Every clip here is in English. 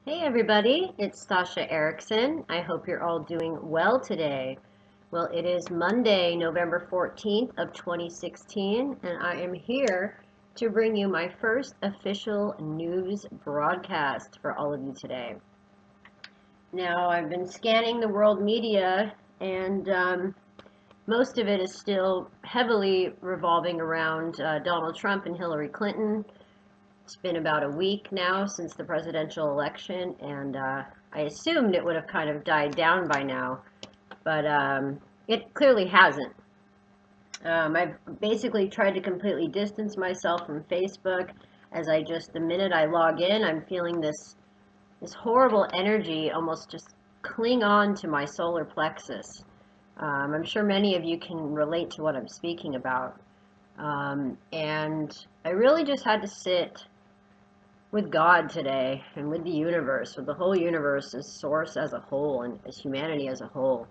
Hey everybody, it's Stasha Erickson. I hope you're all doing well today. Well, it is Monday, November 14th of 2016, and I am here to bring you my first official news broadcast for all of you today. Now, I've been scanning the world media, and most of it is still heavily revolving around Donald Trump and Hillary Clinton. It's been about a week now since the presidential election, and I assumed it would have kind of died down by now, but it clearly hasn't. I've basically tried to completely distance myself from Facebook, as the minute I log in, I'm feeling this horrible energy almost just cling on to my solar plexus. I'm sure many of you can relate to what I'm speaking about. And I really just had to sit with God today and with the universe, with the whole universe as source as a whole and as humanity as a whole.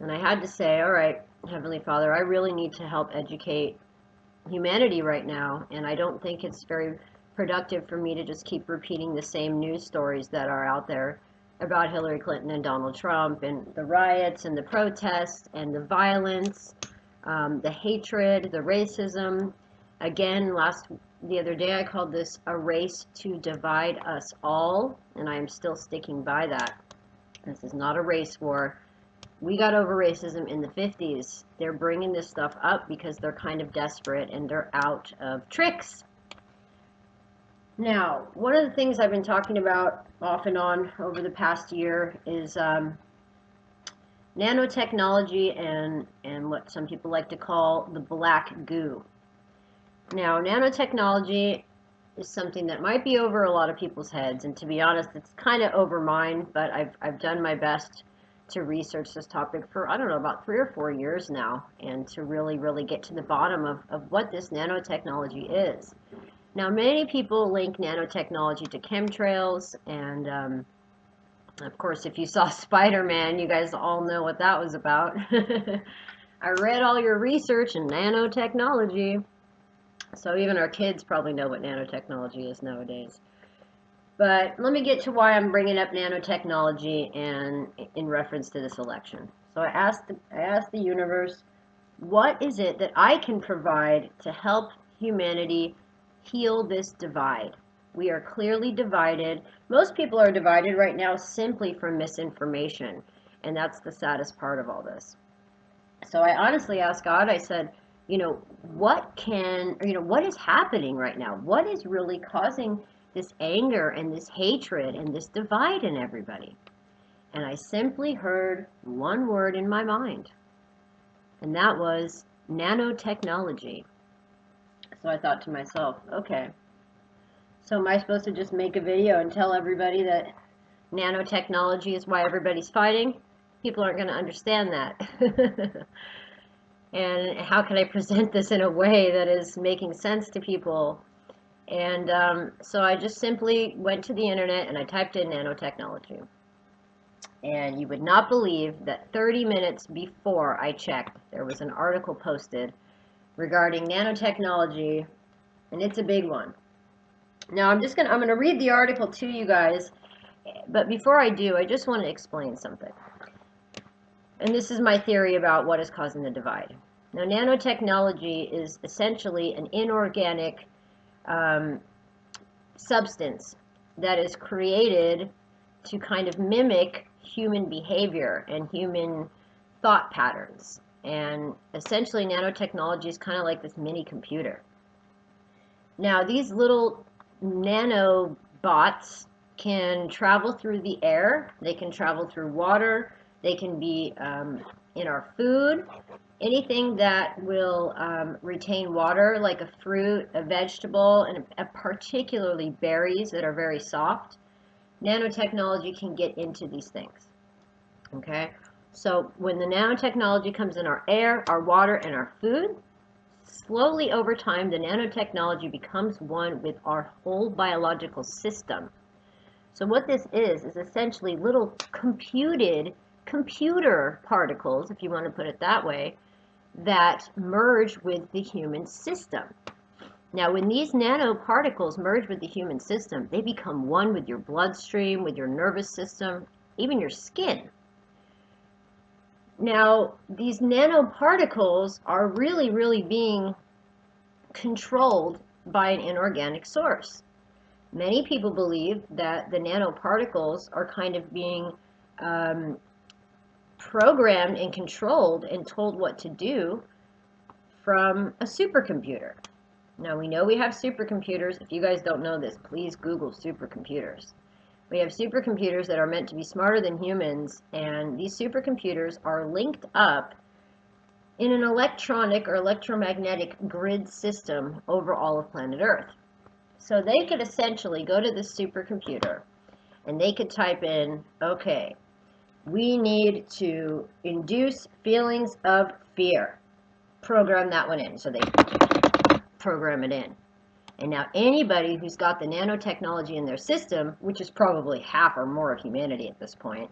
And I had to say, all right, Heavenly Father, I really need to help educate humanity right now. And I don't think it's very productive for me to just keep repeating the same news stories that are out there about Hillary Clinton and Donald Trump and the riots and the protests and the violence, the hatred, the racism. Again, the other day I called this a race to divide us all, and I am still sticking by that. This is not a race war. We got over racism in the 50s. They're bringing this stuff up because they're kind of desperate and they're out of tricks. Now, one of the things I've been talking about off and on over the past year is nanotechnology and what some people like to call the black goo. Now, nanotechnology is something that might be over a lot of people's heads, and to be honest, it's kind of over mine, but I've done my best to research this topic for, I don't know, about 3 or 4 years now, and to really get to the bottom of what this nanotechnology is. Now, many people link nanotechnology to chemtrails, and of course, if you saw Spider-Man, you guys all know what that was about. I read all your research in nanotechnology. So even our kids probably know what nanotechnology is nowadays. But let me get to why I'm bringing up nanotechnology and in reference to this election. So I asked the universe, what is it that I can provide to help humanity heal this divide? We are clearly divided. Most people are divided right now simply from misinformation, and that's the saddest part of all this. So I honestly asked God, I said, what is happening right now? What is really causing this anger and this hatred and this divide in everybody? And I simply heard one word in my mind, and that was nanotechnology. So I thought to myself, okay, so am I supposed to just make a video and tell everybody that nanotechnology is why everybody's fighting? People aren't going to understand that. And how can I present this in a way that is making sense to people? And so I just simply went to the internet and I typed in nanotechnology. And you would not believe that 30 minutes before I checked, there was an article posted regarding nanotechnology, and it's a big one. Now I'm going to read the article to you guys, but before I do, I just want to explain something. And this is my theory about what is causing the divide. Now, nanotechnology is essentially an inorganic substance that is created to kind of mimic human behavior and human thought patterns. And essentially, nanotechnology is kind of like this mini computer. Now, these little nanobots can travel through the air, they can travel through water, they can be in our food, anything that will retain water, like a fruit, a vegetable, and particularly berries that are very soft. Nanotechnology can get into these things. Okay, so when the nanotechnology comes in our air, our water, and our food, slowly over time, the nanotechnology becomes one with our whole biological system. So what this is essentially little computer particles, if you want to put it that way, that merge with the human system. Now, when these nanoparticles merge with the human system, they become one with your bloodstream, with your nervous system, even your skin. Now, these nanoparticles are really being controlled by an inorganic source. Many people believe that the nanoparticles are kind of being programmed and controlled and told what to do from a supercomputer. Now, we know we have supercomputers. If you guys don't know this, please Google supercomputers. We have supercomputers that are meant to be smarter than humans, and these supercomputers are linked up in an electronic or electromagnetic grid system over all of planet Earth. So they could essentially go to this supercomputer and they could type in, okay, we need to induce feelings of fear. Program that one in. So they program it in. And now anybody who's got the nanotechnology in their system, which is probably half or more of humanity at this point,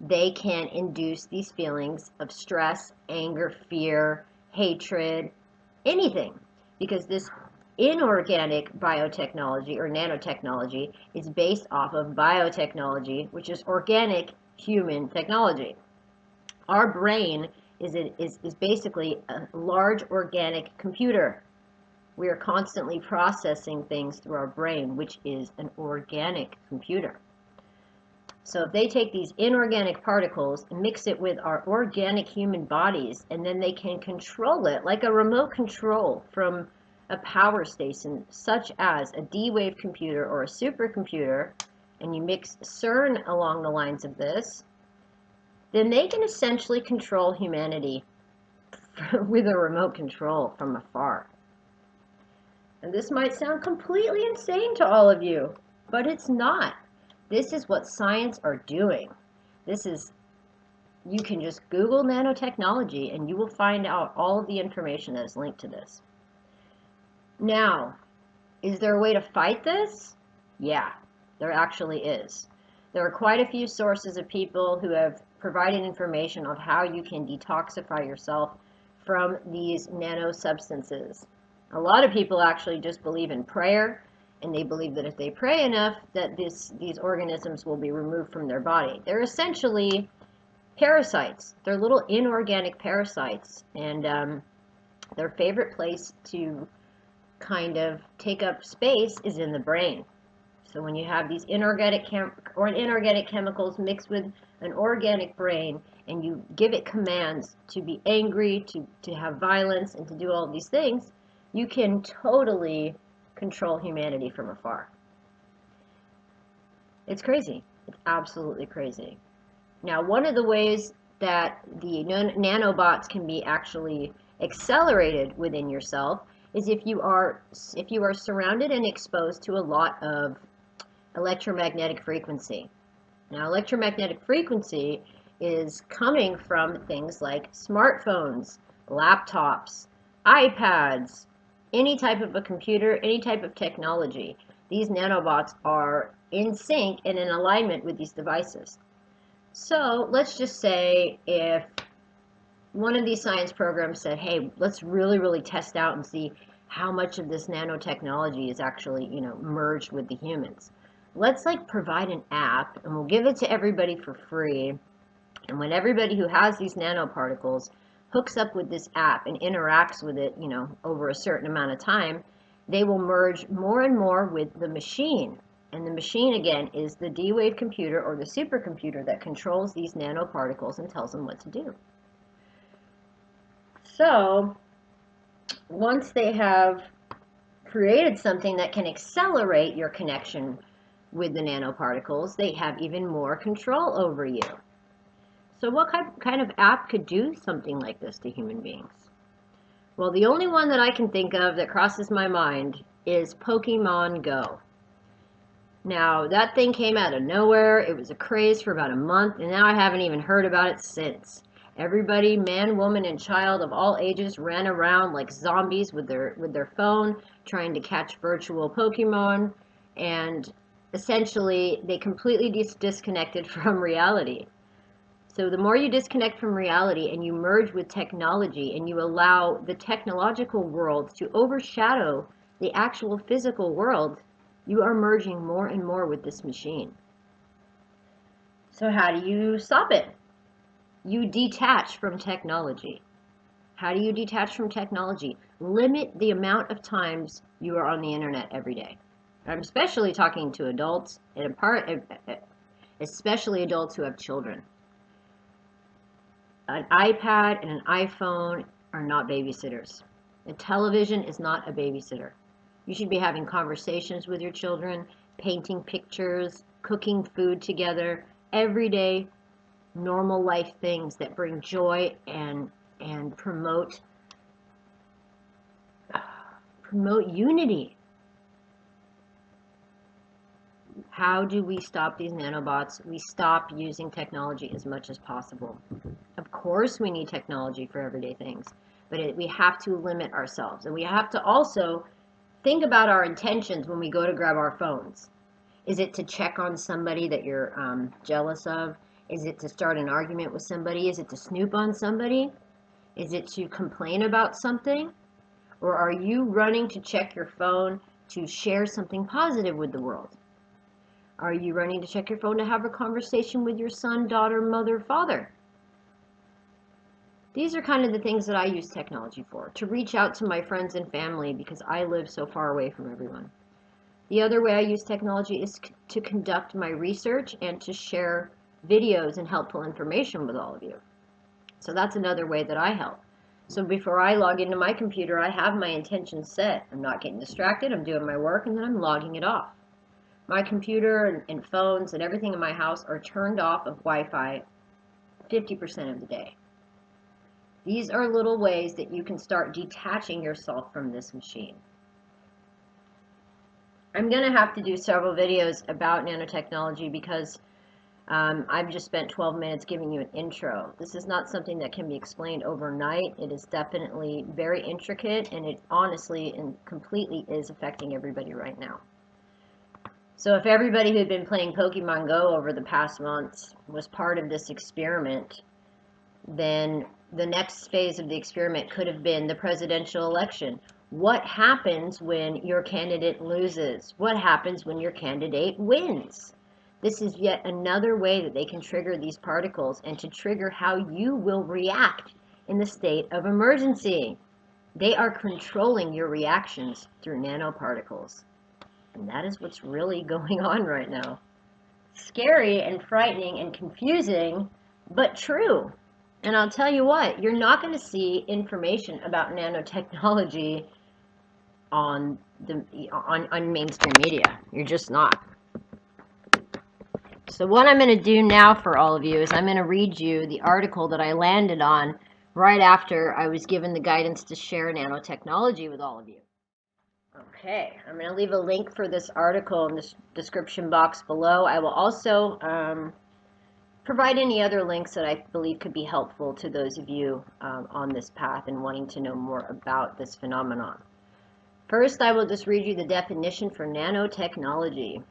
they can induce these feelings of stress, anger, fear, hatred, anything. Because this inorganic biotechnology or nanotechnology is based off of biotechnology, which is organic human technology. Our brain is basically a large organic computer. We are constantly processing things through our brain, which is an organic computer. So if they take these inorganic particles and mix it with our organic human bodies, and then they can control it like a remote control from a power station, such as a D-wave computer or a supercomputer, and you mix CERN along the lines of this, then they can essentially control humanity with a remote control from afar. And this might sound completely insane to all of you, but it's not. This is what science are doing. You can just Google nanotechnology and you will find out all of the information that is linked to this. Now, is there a way to fight this? Yeah, there actually is. There are quite a few sources of people who have provided information on how you can detoxify yourself from these nano substances. A lot of people actually just believe in prayer, and they believe that if they pray enough, that these organisms will be removed from their body. They're essentially parasites. They're little inorganic parasites, and their favorite place to kind of take up space is in the brain. So when you have these inorganic chemicals mixed with an organic brain, and you give it commands to be angry, to have violence, and to do all of these things, you can totally control humanity from afar. It's crazy. It's absolutely crazy. Now, one of the ways that the nanobots can be actually accelerated within yourself is if you are surrounded and exposed to a lot of electromagnetic frequency. Now, electromagnetic frequency is coming from things like smartphones, laptops, iPads, any type of a computer, any type of technology. These nanobots are in sync and in alignment with these devices. So let's just say if one of these science programs said, hey, let's really test out and see how much of this nanotechnology is actually, merged with the humans. Let's provide an app, and we'll give it to everybody for free. And when everybody who has these nanoparticles hooks up with this app and interacts with it, over a certain amount of time, they will merge more and more with the machine. And the machine, again, is the D-wave computer or the supercomputer that controls these nanoparticles and tells them what to do. So, once they have created something that can accelerate your connection with the nanoparticles, they have even more control over you. So what kind of app could do something like this to human beings? Well, the only one that I can think of that crosses my mind is Pokemon Go. Now, that thing came out of nowhere. It was a craze for about a month, and now I haven't even heard about it since. Everybody, man, woman, and child of all ages, ran around like zombies with their phone, trying to catch virtual Pokemon, and essentially, they completely disconnected from reality. So the more you disconnect from reality and you merge with technology and you allow the technological world to overshadow the actual physical world, you are merging more and more with this machine. So how do you stop it? You detach from technology. How do you detach from technology? Limit the amount of times you are on the internet every day. I'm especially talking to adults, and especially adults who have children. An iPad and an iPhone are not babysitters. A television is not a babysitter. You should be having conversations with your children, painting pictures, cooking food together, everyday normal life things that bring joy and promote unity. How do we stop these nanobots? We stop using technology as much as possible. Of course we need technology for everyday things, but we have to limit ourselves. And we have to also think about our intentions when we go to grab our phones. Is it to check on somebody that you're jealous of? Is it to start an argument with somebody? Is it to snoop on somebody? Is it to complain about something? Or are you running to check your phone to share something positive with the world? Are you running to check your phone to have a conversation with your son, daughter, mother, father? These are kind of the things that I use technology for, to reach out to my friends and family because I live so far away from everyone. The other way I use technology is to conduct my research and to share videos and helpful information with all of you. So that's another way that I help. So before I log into my computer, I have my intentions set. I'm not getting distracted, I'm doing my work, and then I'm logging it off. My computer and phones and everything in my house are turned off of Wi-Fi 50% of the day. These are little ways that you can start detaching yourself from this machine. I'm going to have to do several videos about nanotechnology because I've just spent 12 minutes giving you an intro. This is not something that can be explained overnight. It is definitely very intricate, and it honestly and completely is affecting everybody right now. So if everybody who had been playing Pokemon Go over the past months was part of this experiment, then the next phase of the experiment could have been the presidential election. What happens when your candidate loses? What happens when your candidate wins? This is yet another way that they can trigger these particles and to trigger how you will react in the state of emergency. They are controlling your reactions through nanoparticles. And that is what's really going on right now. Scary and frightening and confusing, but true. And I'll tell you what, you're not going to see information about nanotechnology on mainstream media. You're just not. So what I'm going to do now for all of you is I'm going to read you the article that I landed on right after I was given the guidance to share nanotechnology with all of you. Okay, I'm going to leave a link for this article in the description box below. I will also provide any other links that I believe could be helpful to those of you on this path and wanting to know more about this phenomenon. First, I will just read you the definition for nanotechnology.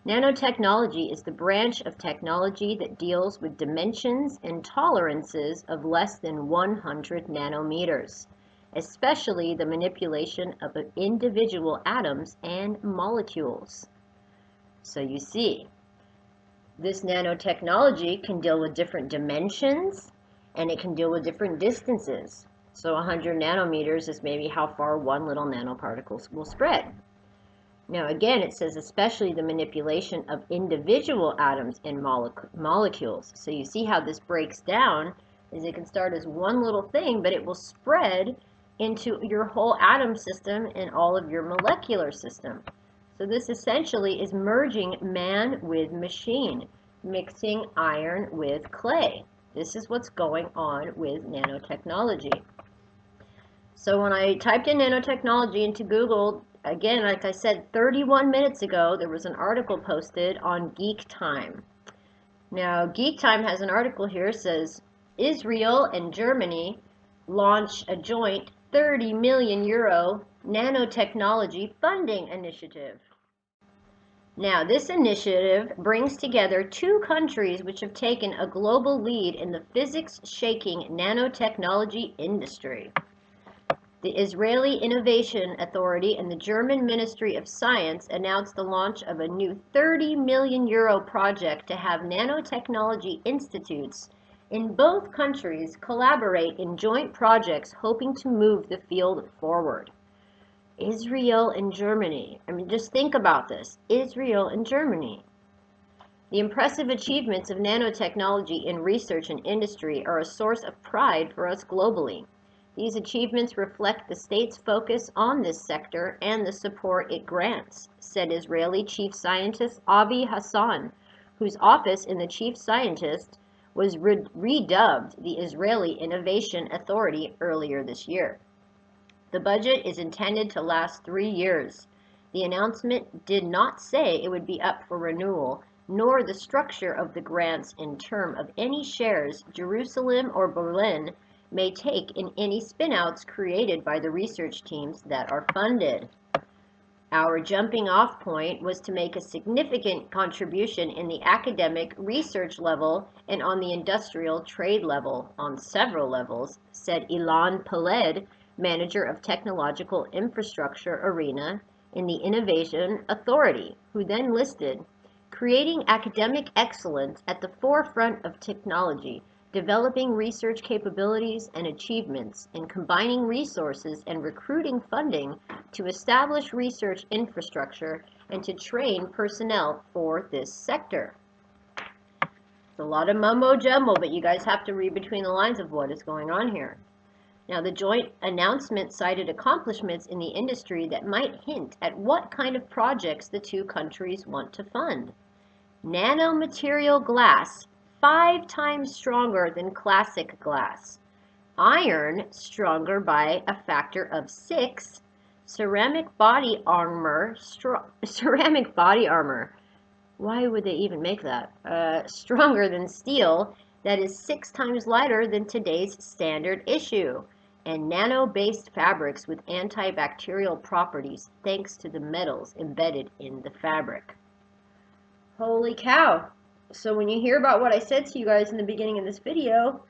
Nanotechnology is the branch of technology that deals with dimensions and tolerances of less than 100 nanometers, especially the manipulation of individual atoms and molecules. So you see, this nanotechnology can deal with different dimensions and it can deal with different distances. So 100 nanometers is maybe how far one little nanoparticle will spread. Now again, it says especially the manipulation of individual atoms and molecules. So you see how this breaks down is it can start as one little thing, but it will spread into your whole atom system and all of your molecular system. So this essentially is merging man with machine, mixing iron with clay. This is what's going on with nanotechnology. So when I typed in nanotechnology into Google, again, like I said, 31 minutes ago, there was an article posted on Geek Time. Now, Geek Time has an article here that says, Israel and Germany launch a joint 30 million euro nanotechnology funding initiative. Now, this initiative brings together two countries which have taken a global lead in the physics-shaking nanotechnology industry. The Israeli Innovation Authority and the German Ministry of Science announced the launch of a new €30 million project to have nanotechnology institutes in both countries collaborate in joint projects hoping to move the field forward. Israel and Germany. I mean, just think about this. Israel and Germany. The impressive achievements of nanotechnology in research and industry are a source of pride for us globally. These achievements reflect the state's focus on this sector and the support it grants, said Israeli Chief Scientist Avi Hassan, whose office in the Chief Scientist was redubbed the Israeli Innovation Authority earlier this year. The budget is intended to last 3 years. The announcement did not say it would be up for renewal, nor the structure of the grants in terms of any shares Jerusalem or Berlin may take in any spin-outs created by the research teams that are funded. Our jumping off point was to make a significant contribution in the academic research level and on the industrial trade level, on several levels, said Ilan Peled, manager of technological infrastructure arena in the Innovation Authority, who then listed, creating academic excellence at the forefront of technology, developing research capabilities and achievements, and combining resources and recruiting funding to establish research infrastructure and to train personnel for this sector. It's a lot of mumbo jumbo, but you guys have to read between the lines of what is going on here. Now, the joint announcement cited accomplishments in the industry that might hint at what kind of projects the two countries want to fund. Nanomaterial glass, 5 times stronger than classic glass. Iron, stronger by a factor of 6. Ceramic body armor. Why would they even make that? Stronger than steel, that is 6 times lighter than today's standard issue. And nano-based fabrics with antibacterial properties thanks to the metals embedded in the fabric. Holy cow. So when you hear about what I said to you guys in the beginning of this video,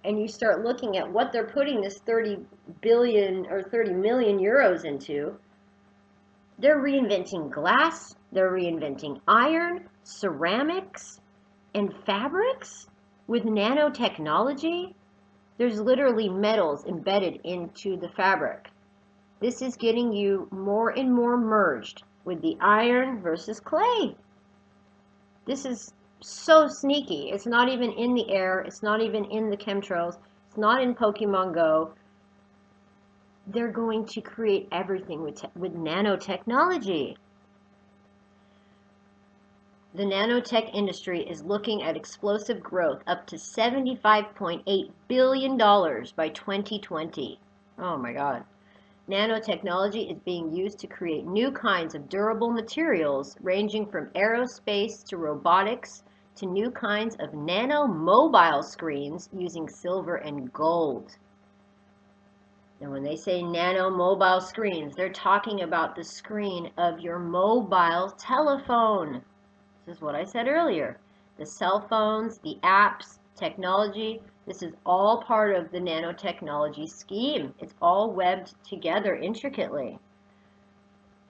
and you start looking at what they're putting this 30 billion or 30 million euros into, they're reinventing glass, they're reinventing iron, ceramics, and fabrics with nanotechnology. There's literally metals embedded into the fabric. This is getting you more and more merged with the iron versus clay. This is so sneaky. It's not even in the air. It's not even in the chemtrails. It's not in Pokemon Go. They're going to create everything with nanotechnology. The nanotech industry is looking at explosive growth up to $75.8 billion by 2020. Oh my God. Nanotechnology is being used to create new kinds of durable materials ranging from aerospace to robotics to new kinds of nano-mobile screens using silver and gold. And when they say nano-mobile screens, they're talking about the screen of your mobile telephone. This is what I said earlier. The cell phones, the apps, technology, this is all part of the nanotechnology scheme. It's all webbed together intricately.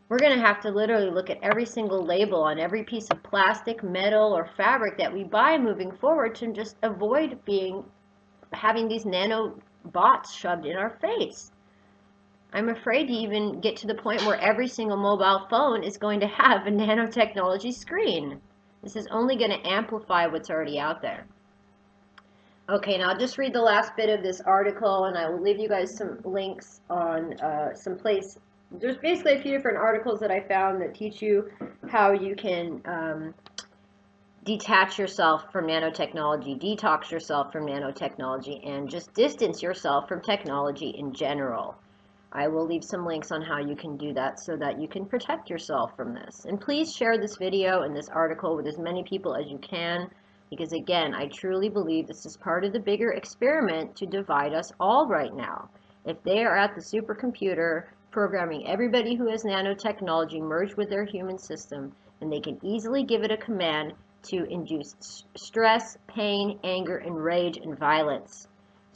We're going to have to literally look at every single label on every piece of plastic, metal, or fabric that we buy moving forward to just avoid having these nanobots shoved in our face. I'm afraid to even get to the point where every single mobile phone is going to have a nanotechnology screen. This is only going to amplify what's already out there. Okay, now I'll just read the last bit of this article, and I will leave you guys some links on some place. There's basically a few different articles that I found that teach you how you can detach yourself from nanotechnology, detox yourself from nanotechnology, and just distance yourself from technology in general. I will leave some links on how you can do that so that you can protect yourself from this. And please share this video and this article with as many people as you can, because again, I truly believe this is part of the bigger experiment to divide us all right now. If they are at the supercomputer programming everybody who has nanotechnology merged with their human system, and they can easily give it a command to induce stress, pain, anger, and rage and violence.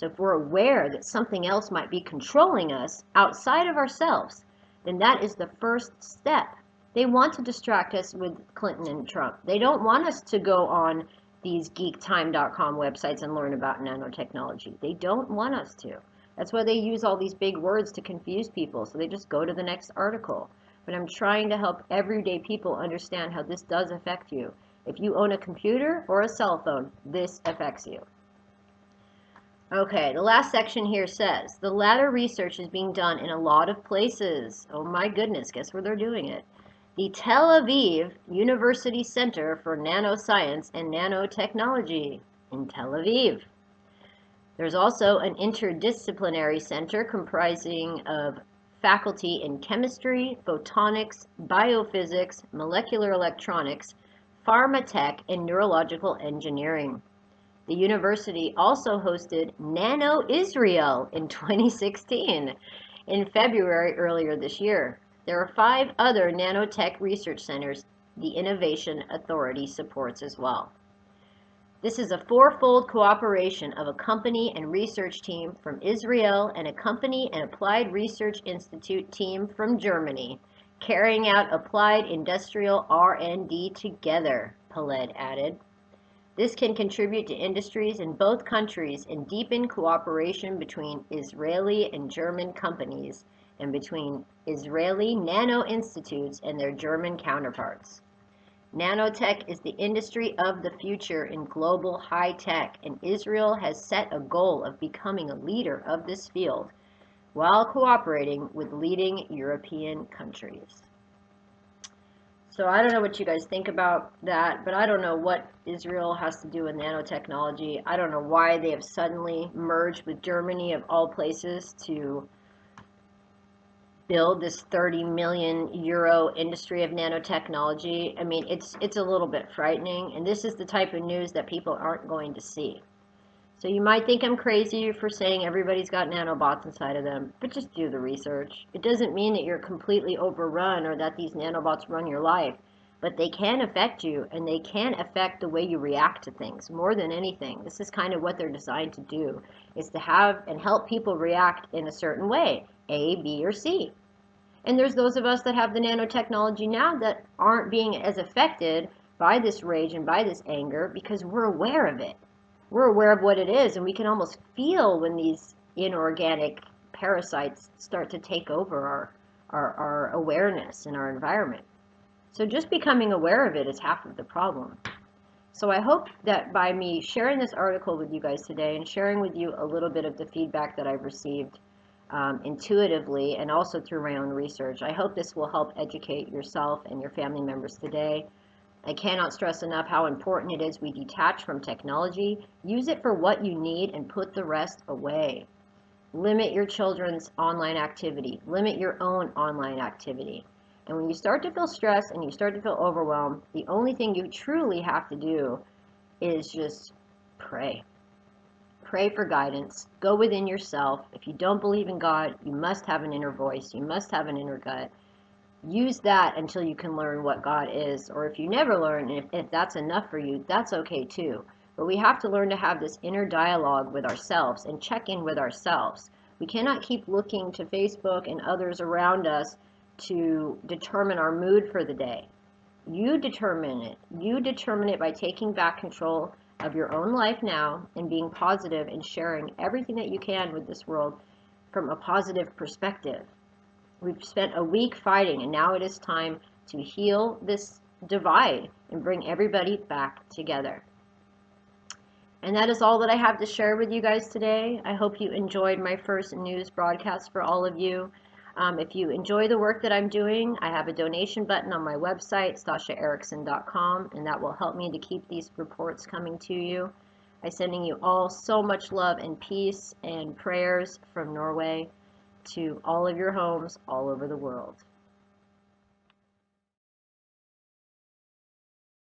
So if we're aware that something else might be controlling us outside of ourselves, then that is the first step. They want to distract us with Clinton and Trump. They don't want us to go on these geektime.com websites and learn about nanotechnology. They don't want us to. That's why they use all these big words to confuse people. So they just go to the next article. But I'm trying to help everyday people understand how this does affect you. If you own a computer or a cell phone, this affects you. Okay, the last section here says, the latter research is being done in a lot of places. Oh my goodness, guess where they're doing it? The Tel Aviv University Center for Nanoscience and Nanotechnology in Tel Aviv. There's also an interdisciplinary center comprising of faculty in chemistry, photonics, biophysics, molecular electronics, pharmatech, and neurological engineering. The university also hosted Nano Israel in 2016 in February earlier this year. There are 5 other nanotech research centers the Innovation Authority supports as well. This is a 4-fold cooperation of a company and research team from Israel and a company and applied research institute team from Germany, carrying out applied industrial R&D together, Paled added. This can contribute to industries in both countries and deepen cooperation between Israeli and German companies and between Israeli nano institutes and their German counterparts. Nanotech is the industry of the future in global high tech, and Israel has set a goal of becoming a leader of this field while cooperating with leading European countries. So I don't know what you guys think about that, but I don't know what Israel has to do with nanotechnology. I don't know why they have suddenly merged with Germany, of all places, to build this 30 million euro industry of nanotechnology. I mean, it's a little bit frightening, and this is the type of news that people aren't going to see. So you might think I'm crazy for saying everybody's got nanobots inside of them, but just do the research. It doesn't mean that you're completely overrun or that these nanobots run your life, but they can affect you, and they can affect the way you react to things more than anything. This is kind of what they're designed to do, is to have and help people react in a certain way, A, B, or C. And there's those of us that have the nanotechnology now that aren't being as affected by this rage and by this anger because we're aware of it. We're aware of what it is, and we can almost feel when these inorganic parasites start to take over our awareness in our environment. So just becoming aware of it is half of the problem. So I hope that by me sharing this article with you guys today and sharing with you a little bit of the feedback that I've received intuitively and also through my own research, I hope this will help educate yourself and your family members today. I cannot stress enough how important it is we detach from technology, use it for what you need, and put the rest away. Limit your children's online activity. Limit your own online activity. And when you start to feel stressed and you start to feel overwhelmed, the only thing you truly have to do is just pray. Pray for guidance. Go within yourself. If you don't believe in God, you must have an inner voice. You must have an inner gut. Use that until you can learn what God is. Or if you never learn, and if that's enough for you, that's okay too. But we have to learn to have this inner dialogue with ourselves and check in with ourselves. We cannot keep looking to Facebook and others around us to determine our mood for the day. You determine it. You determine it by taking back control of your own life now and being positive and sharing everything that you can with this world from a positive perspective. We've spent a week fighting, and now it is time to heal this divide and bring everybody back together. And that is all that I have to share with you guys today. I hope you enjoyed my first news broadcast for all of you. If you enjoy the work that I'm doing, I have a donation button on my website, StashaErickson.com, and that will help me to keep these reports coming to you. I'm sending you all so much love and peace and prayers from Norway to all of your homes all over the world.